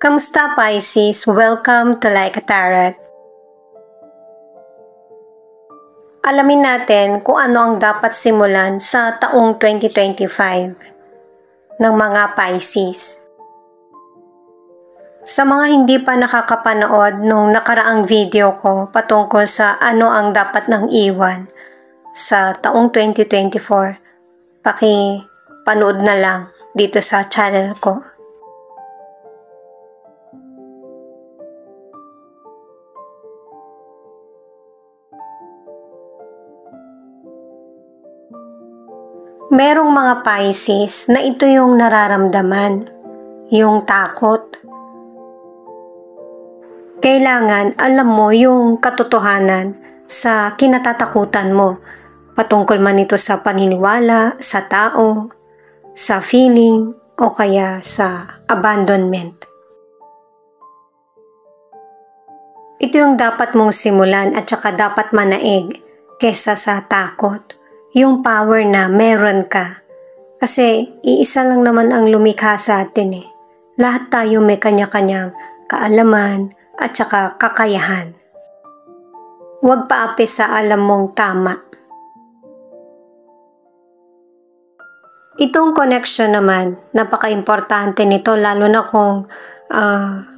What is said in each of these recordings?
Kamusta Pisces? Welcome to Like a Tarot. Alamin natin kung ano ang dapat simulan sa taong 2025 ng mga Pisces. Sa mga hindi pa nakakapanood nung nakaraang video ko patungkol sa ano ang dapat nang iwan sa taong 2024, panood na lang dito sa channel ko. Merong mga Pisces na ito yung nararamdaman, yung takot. Kailangan alam mo yung katotohanan sa kinatatakutan mo, patungkol man ito sa paniniwala, sa tao, sa feeling, o kaya sa abandonment. Ito yung dapat mong simulan at saka dapat manaig kesa sa takot. Yung power na meron ka. Kasi iisa lang naman ang lumikha sa atin eh. Lahat tayo may kanya-kanyang kaalaman at saka kakayahan. Huwag paapi sa alam mong tama. Itong connection naman, napaka-importante nito lalo na kung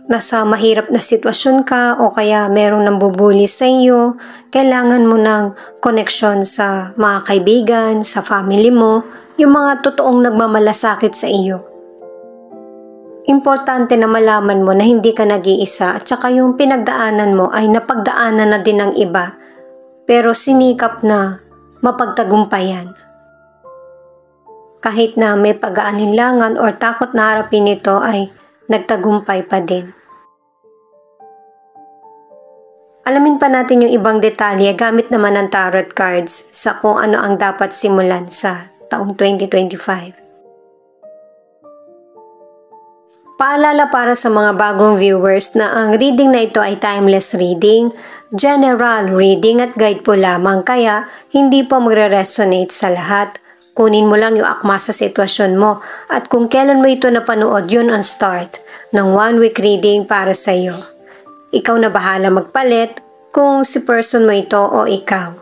nasa mahirap na sitwasyon ka o kaya merong nambubuli sa iyo, kailangan mo ng connection sa mga kaibigan, sa family mo, yung mga totoong nagmamalasakit sa iyo. Importante na malaman mo na hindi ka nag-iisa at saka yung pinagdaanan mo ay napagdaanan na din ng iba, pero sinikap na mapagtagumpayan. Kahit na may pag-aalinlangan or takot na harapin ito ay nagtagumpay pa din. Alamin pa natin yung ibang detalye gamit naman ng tarot cards sa kung ano ang dapat simulan sa taong 2025. Paalala para sa mga bagong viewers na ang reading na ito ay timeless reading, general reading at guide po lamang kaya hindi po magre-resonate sa lahat. Kunin mo lang yung akma sa sitwasyon mo at kung kailan mo ito napanood, yun ang start ng 1 week reading para sa iyo. Ikaw na bahala magpalit kung si person mo ito o ikaw.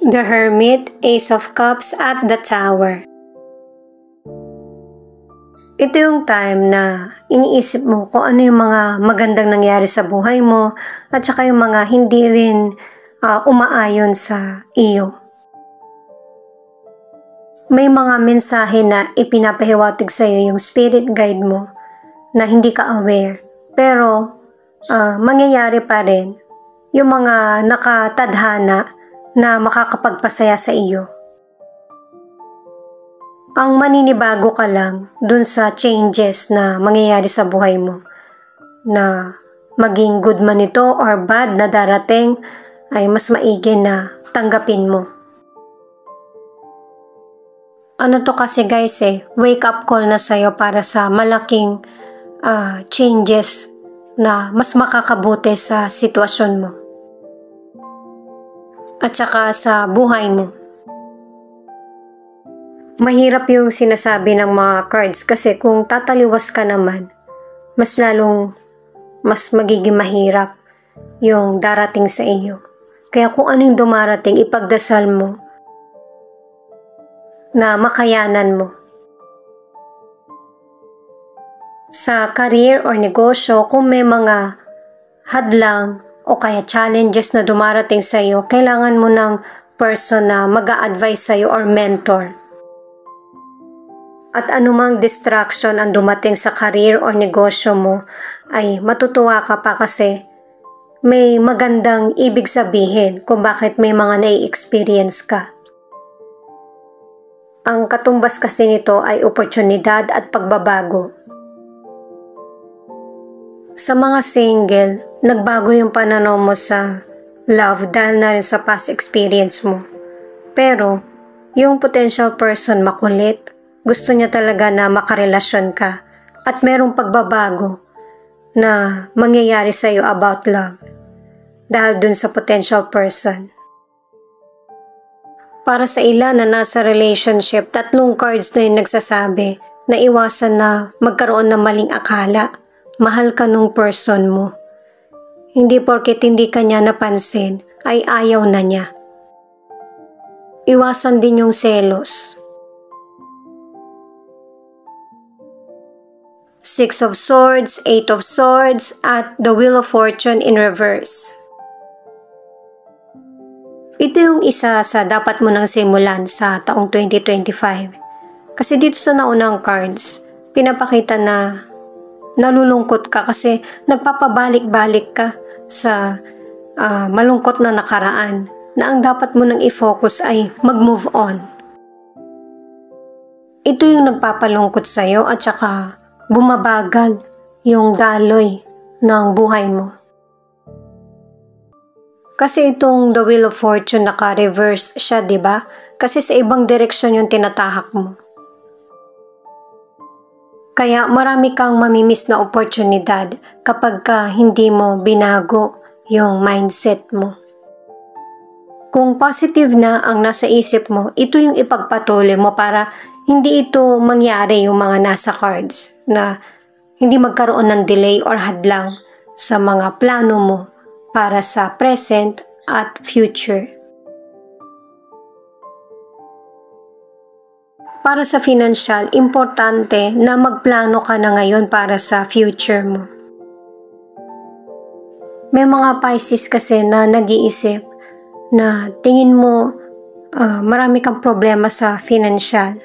The Hermit, Ace of Cups at the Tower. Ito yung time na iniisip mo kung ano yung mga magandang nangyari sa buhay mo at saka yung mga hindi rin umaayon sa iyo. May mga mensahe na ipinapahiwatig sa iyo yung spirit guide mo na hindi ka aware, pero mangyayari pa rin yung mga nakatadhana na makakapagpasaya sa iyo. Ang maninibago ka lang dun sa changes na mangyayari sa buhay mo, na maging good man ito or bad na darating ay mas maigi na tanggapin mo. Ano to kasi guys wake up call na sa'yo para sa malaking changes na mas makakabuti sa sitwasyon mo at saka sa buhay mo. Mahirap yung sinasabi ng mga cards kasi kung tataliwas ka naman, mas magiging mahirap yung darating sa iyo. Kaya kung anong dumarating, ipagdasal mo na makayanan mo. Sa career or negosyo, kung may mga hadlang o kaya challenges na dumarating sa iyo, kailangan mo ng person na mag-a-advise sa iyo or mentor. At anumang distraction ang dumating sa career o negosyo mo ay matutuwa ka pa kasi may magandang ibig sabihin kung bakit may mga nai-experience ka. Ang katumbas kasi nito ay oportunidad at pagbabago. Sa mga single, nagbago yung pananaw mo sa love dahil na rin sa past experience mo. Pero yung potential person makulit, gusto niya talaga na makarelasyon ka at merong pagbabago na mangyayari sa iyo about love. dahil dun sa potential person. Para sa ilan na nasa relationship, 3 cards na yung nagsasabi na iwasan na magkaroon ng maling akala. Mahal ka nung person mo. Hindi porket hindi ka niya napansin ay ayaw na niya. Iwasan din yung selos. 6 of Swords, 8 of Swords, at the Wheel of Fortune in reverse. Ito yung isa sa dapat mo nang simulan sa taong 2025. Kasi dito sa naunang cards, pinapakita na nalulungkot ka kasi nagpapabalik-balik ka sa malungkot na nakaraan na ang dapat mo nang i-focus ay mag-move on. Ito yung nagpapalungkot sa'yo at saka bumabagal yung daloy ng buhay mo. Kasi itong the Wheel of Fortune naka-reverse siya, di ba? Kasi sa ibang direksyon yung tinatahak mo. Kaya marami kang mamimiss na oportunidad kapag ka hindi mo binago yung mindset mo. Kung positive na ang nasa isip mo, ito yung ipagpatuloy mo para hindi ito mangyari yung mga nasa cards na hindi magkaroon ng delay or hadlang sa mga plano mo para sa present at future. Para sa financial, importante na magplano ka na ngayon para sa future mo. May mga Pisces kasi na nag-iisip na tingin mo marami kang problema sa financial.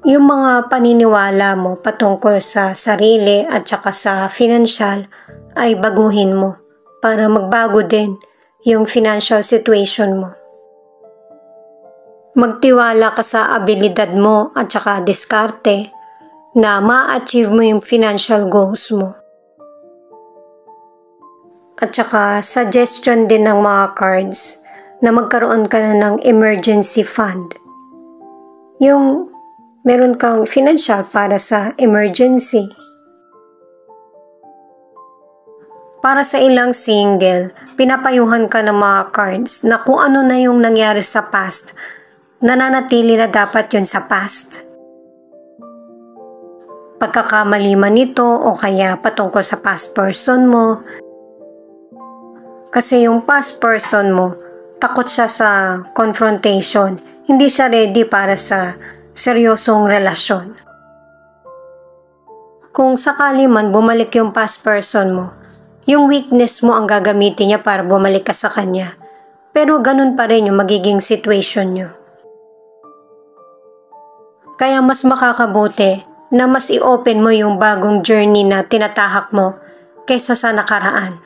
Yung mga paniniwala mo patungkol sa sarili at saka sa financial ay baguhin mo para magbago din yung financial situation mo. Magtiwala ka sa abilidad mo at saka diskarte na ma-achieve mo yung financial goals mo. At saka suggestion din ng mga cards na magkaroon ka na ng emergency fund. Yung meron kang financial para sa emergency. Para sa ilang single, pinapayuhan ka ng mga cards na kung ano na yung nangyari sa past, nananatili na dapat yun sa past. Pagkakamali man ito o kaya patungkol sa past person mo. Kasi yung past person mo, takot siya sa confrontation. Hindi siya ready para sa seryosong relasyon. Kung sakali man bumalik yung past person mo, yung weakness mo ang gagamitin niya para bumalik ka sa kanya. Pero ganun pa rin yung magiging situation nyo. Kaya mas makakabuti na mas i-open mo yung bagong journey na tinatahak mo kaysa sa nakaraan.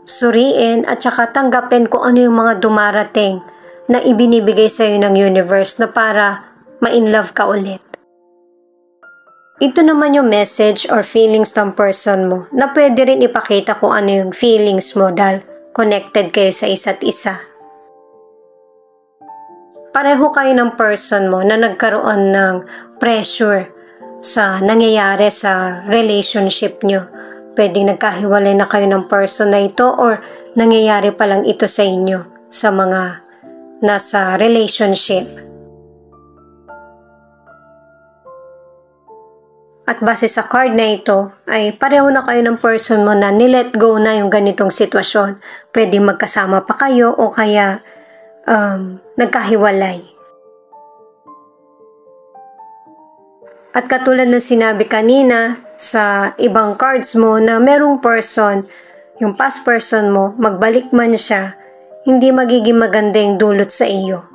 Suriin at saka tanggapin kung ano yung mga dumarating na ibinibigay sa iyo ng universe na para ma-inlove ka ulit. Ito naman yung message or feelings ng person mo na pwede rin ipakita kung ano yung feelings mo dahil connected kayo sa isa't isa. Pareho kayo ng person mo na nagkaroon ng pressure sa nangyayari sa relationship nyo. Pwedeng nagkahiwalay na kayo ng person na ito or nangyayari pa lang ito sa inyo sa mga nasa relationship. At base sa card na ito, ay pareho na kayo ng person mo na nilet go na yung ganitong sitwasyon. Pwede magkasama pa kayo o kaya nagkahiwalay. At katulad ng sinabi kanina sa ibang cards mo na merong person, yung past person mo, magbalik man siya, hindi magiging maganda yung dulot sa iyo.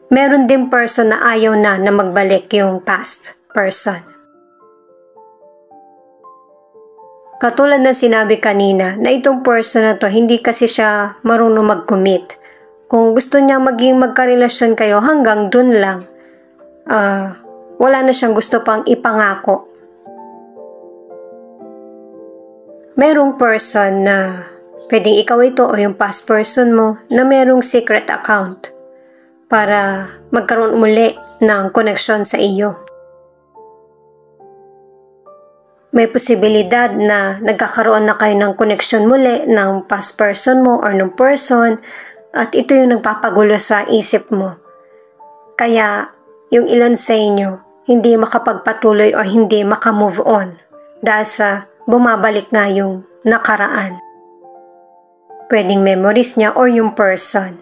Meron din person na ayaw na magbalik yung past person. Katulad ng sinabi kanina na itong person na to hindi kasi siya marunong mag-commit. Kung gusto niya magkarelasyon kayo hanggang dun lang, wala na siyang gusto pang ipangako. Merong person na pwedeng ikaw ito o yung past person mo na merong secret account para magkaroon muli ng connection sa iyo. May posibilidad na nagkakaroon na kayo ng connection muli ng past person mo or ng person at ito yung nagpapagulo sa isip mo. Kaya yung ilan sa inyo hindi makapagpatuloy or hindi makamove on dahil sa bumabalik nga yung nakaraan. Pwedeng memories niya or yung person.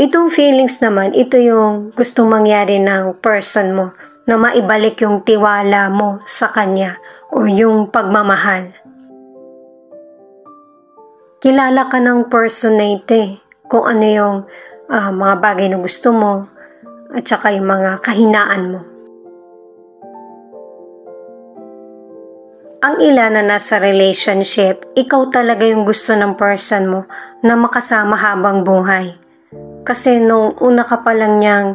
Itong feelings naman, ito yung gustong mangyari ng person mo na maibalik yung tiwala mo sa kanya o yung pagmamahal. Kilala ka ng person na ito kung ano yung mga bagay na gusto mo at saka yung mga kahinaan mo. Ang ilan na nasa relationship, ikaw talaga yung gusto ng person mo na makasama habang buhay. Kasi nung una ka pa lang niyang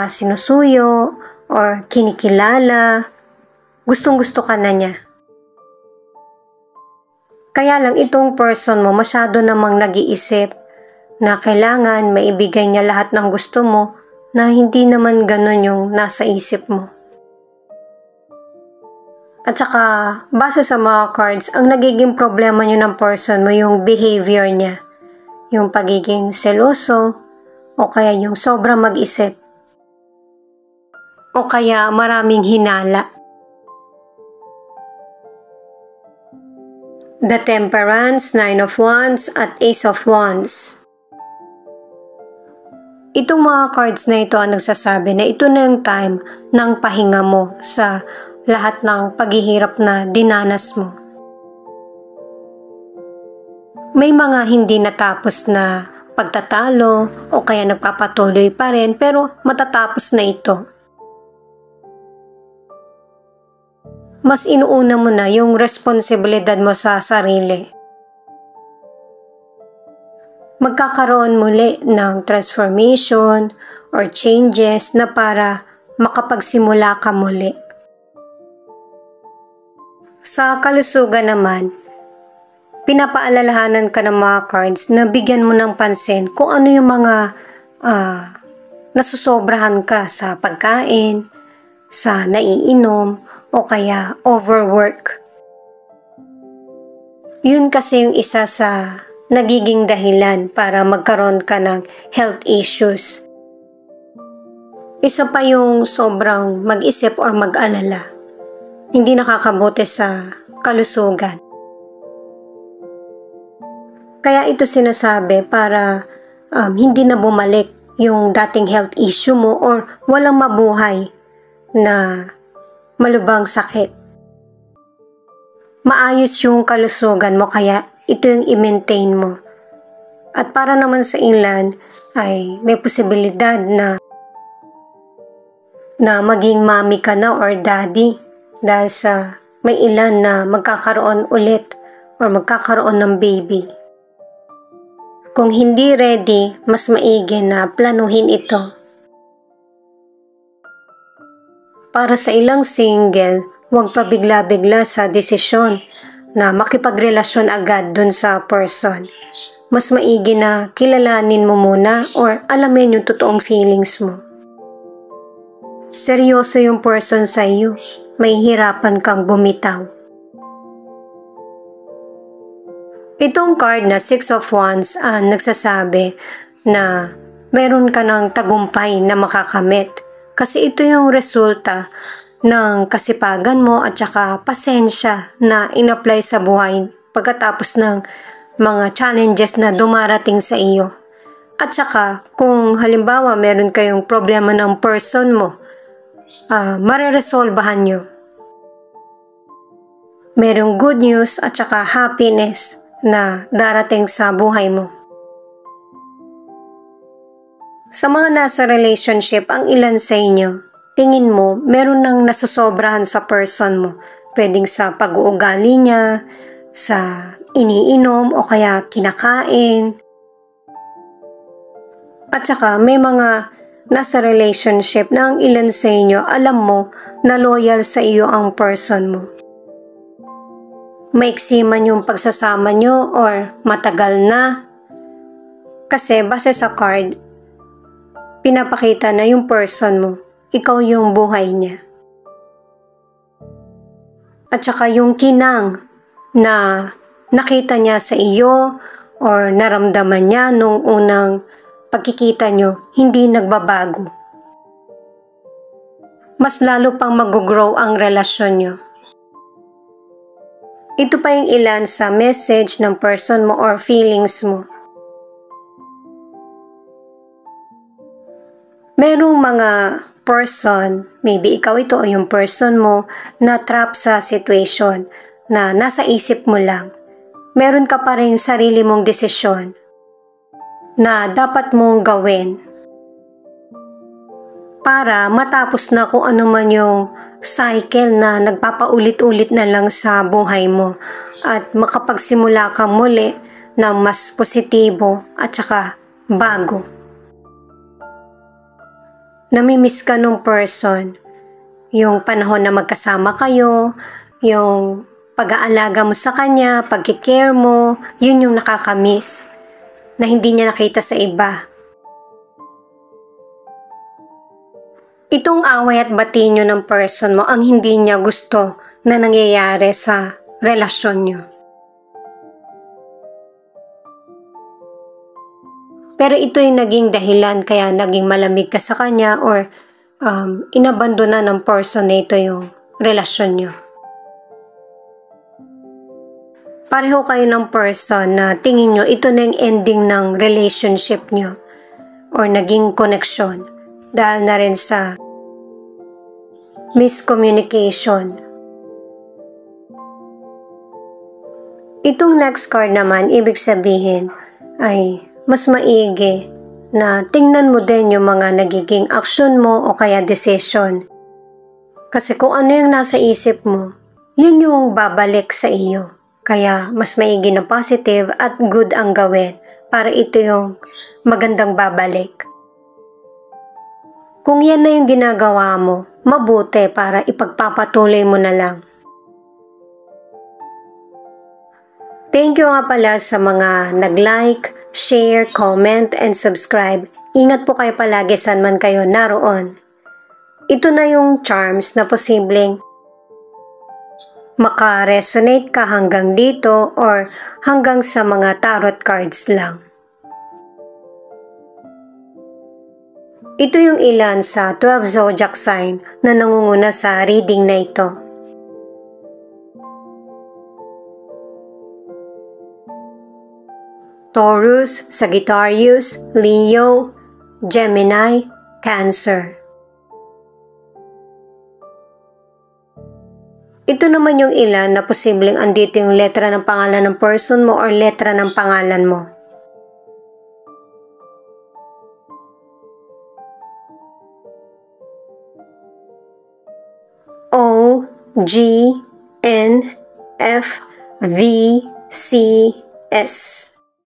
sinusuyo or kinikilala, gustong-gusto ka na niya. Kaya lang itong person mo masyado namang nag-iisip na kailangan maibigay niya lahat ng gusto mo na hindi naman ganun yung nasa isip mo. At saka, base sa mga cards, ang nagiging problema niyo ng person mo yung behavior niya. Yung pagiging seloso, o kaya yung sobrang mag-isip, o kaya maraming hinala. The Temperance, 9 of Wands, at Ace of Wands. Itong mga cards na ito ang nagsasabi na ito na yung time ng pahinga mo sa lahat ng paghihirap na dinanas mo. May mga hindi natapos na pagtatalo o kaya nagpapatuloy pa rin pero matatapos na ito. Mas inuuna mo na yung responsibilidad mo sa sarili. Magkakaroon muli ng transformation or changes na para makapagsimula ka muli. Sa kalusugan naman, pinapaalalahanan ka ng mga cards na bigyan mo ng pansin kung ano yung mga nasusobrahan ka sa pagkain, sa naiinom, o kaya overwork. Yun kasi yung isa sa nagiging dahilan para magkaroon ka ng health issues. Isa pa yung sobrang mag-isip or mag-alala. Hindi nakakabuti sa kalusugan. Kaya ito sinasabi para hindi na bumalik yung dating health issue mo or walang mabuhay na malubhang sakit. Maayos yung kalusugan mo kaya ito yung i-maintain mo. At para naman sa ilan ay may posibilidad na maging mommy ka na or daddy dahil sa may ilan na magkakaroon ulit or magkakaroon ng baby. Kung hindi ready, mas maigi na planuhin ito. Para sa ilang single, huwag pa bigla-bigla sa desisyon na makipagrelasyon agad dun sa person. Mas maigi na kilalanin mo muna or alamin yung totoong feelings mo. Seryoso yung person sa iyo, may hirapan kang bumitaw. Itong card na 6 of Wands nagsasabi na meron ka ng tagumpay na makakamit kasi ito yung resulta ng kasipagan mo at saka pasensya na in-apply sa buhay pagkatapos ng mga challenges na dumarating sa iyo. At saka kung halimbawa meron kayong problema ng person mo, mareresolbahan nyo. Merong good news at saka happiness na darating sa buhay mo. Sa mga nasa relationship, ang ilan sa inyo, tingin mo, meron nang nasusobrahan sa person mo. Pwedeng sa pag-uugali niya, sa iniinom o kaya kinakain. At saka may mga nasa relationship na ang ilan sa inyo, alam mo na loyal sa iyo ang person mo. Maiksi man yung pagsasama nyo or matagal na. Kasi base sa card, pinapakita na yung person mo, ikaw yung buhay niya. At saka yung kinang na nakita niya sa iyo or naramdaman niya nung unang pagkikita nyo, hindi nagbabago. Mas lalo pang mag-grow ang relasyon nyo. Ito pa yung ilan sa message ng person mo or feelings mo. Merong mga person, maybe ikaw ito o yung person mo, na trap sa situation na nasa isip mo lang. Meron ka pa rin sarili mong desisyon na dapat mong gawin para matapos na kung ano man yung cycle na nagpapaulit-ulit na lang sa buhay mo at makapagsimula ka muli ng mas positibo at saka bago. Namimiss ka nung person, yung panahon na magkasama kayo, yung pag-aalaga mo sa kanya, pagkikare mo, yun yung nakakamiss na hindi niya nakita sa iba. Itong away at bati nyo ng person mo ang hindi niya gusto na nangyayari sa relasyon nyo. Pero ito yung naging dahilan kaya naging malamig ka sa kanya or inabandona ng person na ito yung relasyon nyo. Pareho kayo ng person na tingin nyo ito na yung ending ng relationship nyo or naging connection dahil na rin sa miscommunication. Itong next card naman, ibig sabihin ay mas maigi na tingnan mo din yung mga nagiging aksyon mo o kaya decision. Kasi kung ano yung nasa isip mo, yun yung babalik sa iyo. Kaya mas maigi na positive at good ang gawin para ito yung magandang babalik. Kung yan na yung ginagawa mo, mabuti para ipagpapatuloy mo na lang. Thank you nga pala sa mga nag-like, share, comment, and subscribe. Ingat po kayo palagi saan man kayo naroon. Ito na yung charms na posibleng maka-resonate ka hanggang dito or hanggang sa mga tarot cards lang. Ito yung ilan sa 12 zodiac sign na nangunguna sa reading na ito. Taurus, Sagittarius, Leo, Gemini, Cancer. Ito naman yung ilan na posibleng andito yung letra ng pangalan ng person mo or letra ng pangalan mo. O, G, N, F, V, C, S.